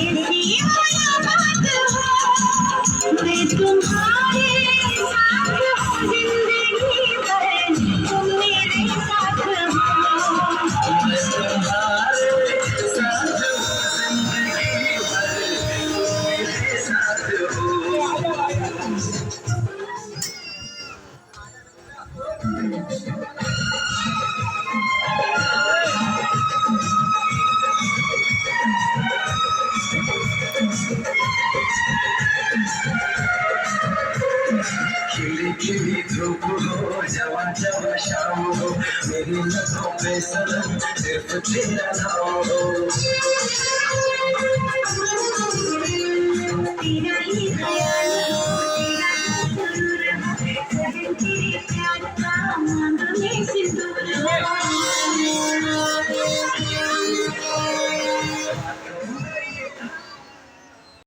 ऐसी मुलाकात हो, मैं तुम्हारे साथ हूँ जिंदगी भर, तुम मेरे साथ हो। मैं तुम्हारे साथ हूँ जिंदगी भर, तुम मेरे साथ खिली खिली धूप हो, जवा जवा शाम हो, मेरी लबों पे सनम सिर्फ तेरा नाम